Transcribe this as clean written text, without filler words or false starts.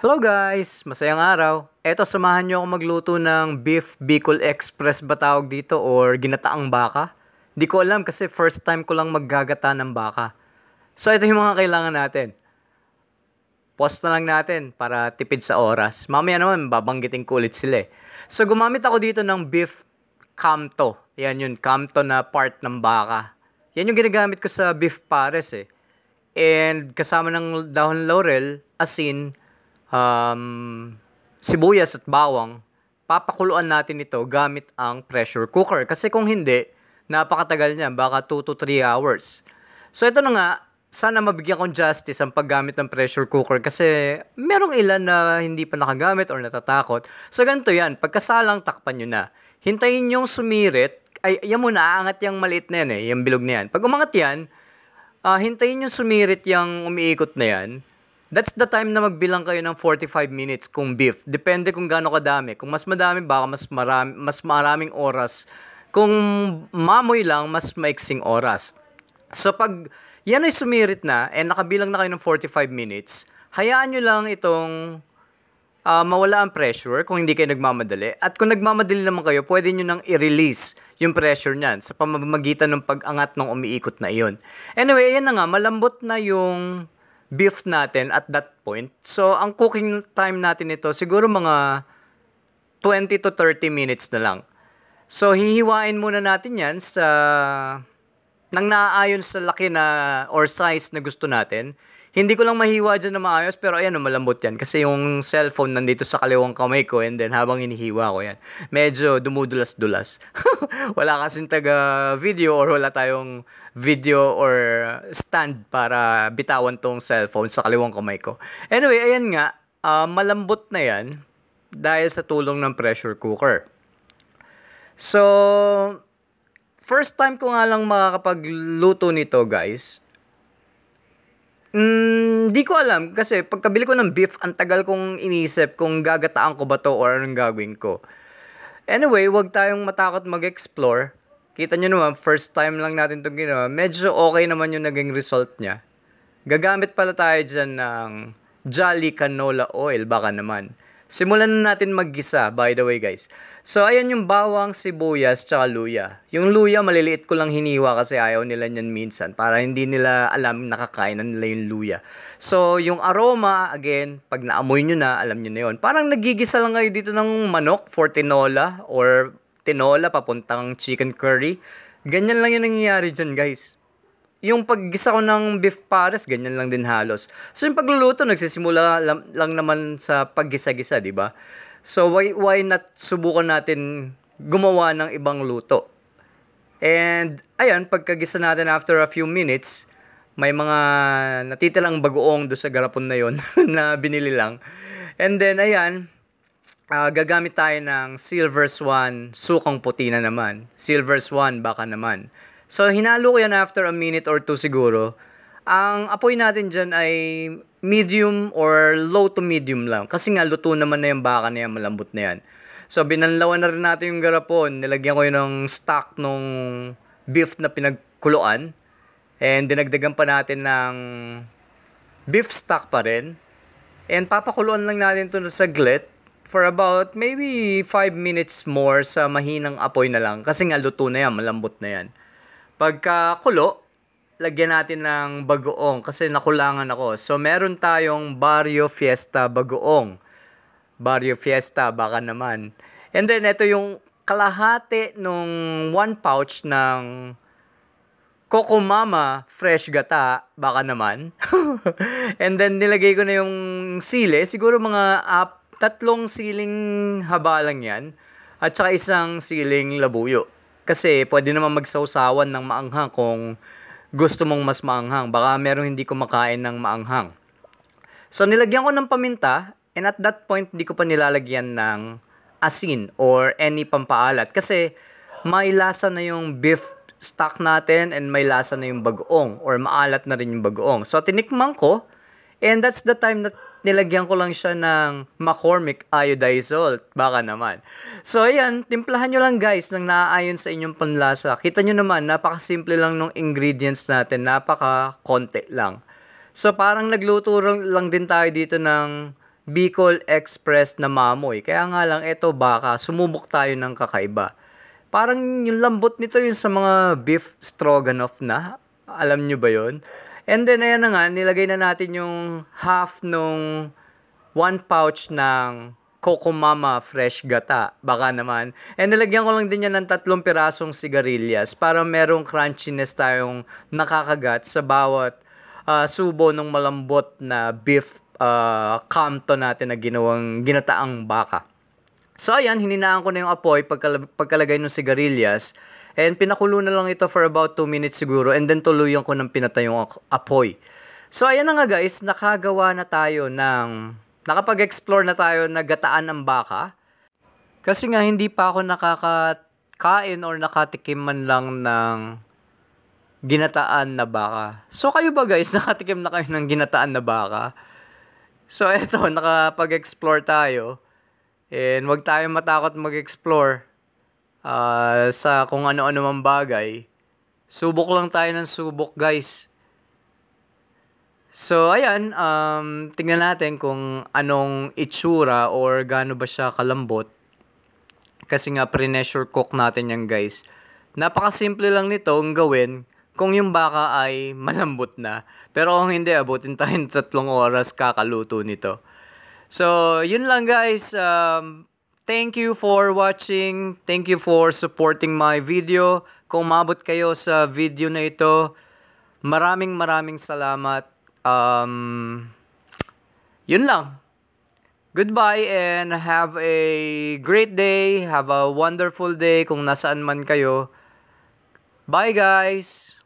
Hello guys! Masayang araw. Eto, samahan nyo ako magluto ng Beef Bicol Express ba tawag dito or ginataang baka? Di ko alam kasi first time ko lang maggagata ng baka. So ito yung mga kailangan natin. Pause na lang natin para tipid sa oras. Mamaya naman babanggitin ko ulit sila eh. So gumamit ako dito ng beef camto. Yan yun, camto na part ng baka. Yan yung ginagamit ko sa beef pares eh. And kasama ng dahon laurel, asin, sibuyas at bawang, papakuluan natin ito gamit ang pressure cooker. Kasi kung hindi, napakatagal niya, baka 2 to 3 hours. So ito na nga, sana mabigyan kong justice ang paggamit ng pressure cooker kasi merong ilan na hindi pa nakagamit or natatakot. So ganito yan, pagkasalang takpan nyo na. Hintayin yung sumirit, ay yan muna, aangat yung maliit na yan eh, yung bilog na yan. Pag umangat yan, hintayin yung sumirit yung umiikot na yan. That's the time na magbilang kayo ng 45 minutes kung beef. Depende kung gaano kadami. Kung mas madami, baka mas maraming oras. Kung mamoy lang, mas maiksing oras. So pag yan ay sumirit na and nakabilang na kayo ng 45 minutes, hayaan nyo lang itong mawala ang pressure kung hindi kayo nagmamadali. At kung nagmamadali naman kayo, pwede nyo nang i-release yung pressure niyan sa pamamagitan ng pag-angat ng umiikot na iyon. Anyway, ayan na nga, malambot na yung beef natin at that point. So, ang cooking time natin ito, siguro mga 20 to 30 minutes na lang. So, hihiwain muna natin yan sa nang naaayon sa laki na or size na gusto natin. Hindi ko lang mahiwa dyan na maayos, pero ayan, malambot yan. Kasi yung cellphone nandito sa kaliwang kamay ko and then habang hinihiwa ko yan, medyo dumudulas-dulas. Wala kasing taga-video or wala tayong video or stand para bitawan tong cellphone sa kaliwang kamay ko. Anyway, ayan nga, malambot na yan dahil sa tulong ng pressure cooker. So, first time ko nga lang makakapagluto nito, guys. Di ko alam kasi pagkabili ko ng beef, ang tagal kong inisip kung gagataan ko ba to or anong gagawin ko. Anyway, wag tayong matakot mag-explore. Kita nyo naman, first time lang natin itong ginawa. Medyo okay naman yung naging result niya. Gagamit pala tayo dyan ng Jolly Canola Oil, baka naman. Simulan na natin maggisa, by the way guys. So, ayan yung bawang, sibuyas, tsaka luya. Yung luya, maliliit ko lang hiniwa kasi ayaw nila niyan minsan. Para hindi nila alam nakakain na nila yung luya. So, yung aroma, again, pag naamoy nyo na, alam nyo na yun. Parang nagigisa lang kayo dito ng manok for tinola or tinola papuntang chicken curry. Ganyan lang yung nangyayari dyan guys. Yung paggisa ko ng beef pares, ganyan lang din halos. So yung pagluluto, nagsisimula lang naman sa paggisa-gisa, di ba? So why not subukan natin gumawa ng ibang luto? And ayan, pagkagisa natin after a few minutes, may mga natitilang bagoong do sa garapon na yon na binili lang. And then ayan, gagamit tayo ng Silver Swan, sukang puti na naman. Silver Swan, baka naman. So, hinalo ko yan after a minute or two siguro. Ang apoy natin dyan ay medium or low to medium lang. Kasi nga, luto naman na yung baka na yan, malambot na yan. So, binanlawan na rin natin yung garapon. Nilagyan ko yun ng stock nung beef na pinagkuluan. And dinagdagan pa natin ng beef stock pa rin. And papakuluan lang natin ito sa saglit for about maybe 5 minutes more sa mahinang apoy na lang. Kasi nga, luto na yan, malambot na yan. Pagkakulo, lagyan natin ng bagoong kasi nakulangan ako. So, meron tayong Barrio Fiesta bagoong. Barrio Fiesta, baka naman. And then, ito yung kalahati nung 1 pouch ng Coco Mama fresh gata, baka naman. And then, nilagay ko na yung sili. Siguro mga 3 siling haba lang yan. At saka 1 siling labuyo. Kasi pwede naman magsawsawan ng maanghang kung gusto mong mas maanghang. Baka merong hindi kumakain ng maanghang. So, nilagyan ko ng paminta. And at that point, hindi ko pa nilalagyan ng asin or any pampaalat. Kasi may lasa na yung beef stock natin and may lasa na yung bagoong or maalat na rin yung bagoong. So, tinikman ko. And that's the time that nilagyan ko lang siya ng McCormick iodized salt. Baka naman. So, ayan. Timplahan nyo lang guys nang naaayon sa inyong panlasa. Kita nyo naman, napakasimple lang ng ingredients natin. Napaka-konti lang. So, parang nagluto lang din tayo dito ng Bicol Express na mamoy. Kaya nga lang, eto baka, sumubok tayo ng kakaiba. Parang yung lambot nito yung sa mga beef stroganoff na. Alam nyo ba yon? And then, ayan na nga, nilagay na natin yung half nung 1 pouch ng Coco Mama fresh gata. Baka naman. And nilagyan ko lang din yan ng 3 pirasong sigarilyas para merong crunchiness tayong nakakagat sa bawat subo ng malambot na beef kamto natin na ginataang baka. So ayan, hininaan ko na yung apoy pagkalagay ng sigarilyas. And pinakulo na lang ito for about 2 minutes siguro. And then tuluyan ko ng pinatay yung apoy. So ayan na nga guys, nakapag-explore na tayo na gataan ng baka. Kasi nga hindi pa ako nakakain or nakatikim man lang ng ginataan na baka. So kayo ba guys, nakatikim na kayo ng ginataan na baka? So eto, nakapag-explore tayo. And wag tayong matakot mag-explore sa kung ano-ano mang bagay. Subok lang tayo ng subok guys. So ayan, tingnan natin kung anong itsura or gaano ba siya kalambot. Kasi nga pre-pressure cook natin yan guys. Napakasimple lang nito ang gawin kung yung baka ay malambot na. Pero kung hindi, abutin tayo ng 3 oras kakaluto nito. So, yun lang guys. Thank you for watching. Thank you for supporting my video. Kung umabot kayo sa video na ito, maraming salamat. Yun lang. Goodbye and have a great day. Have a wonderful day kung nasaan man kayo. Bye guys!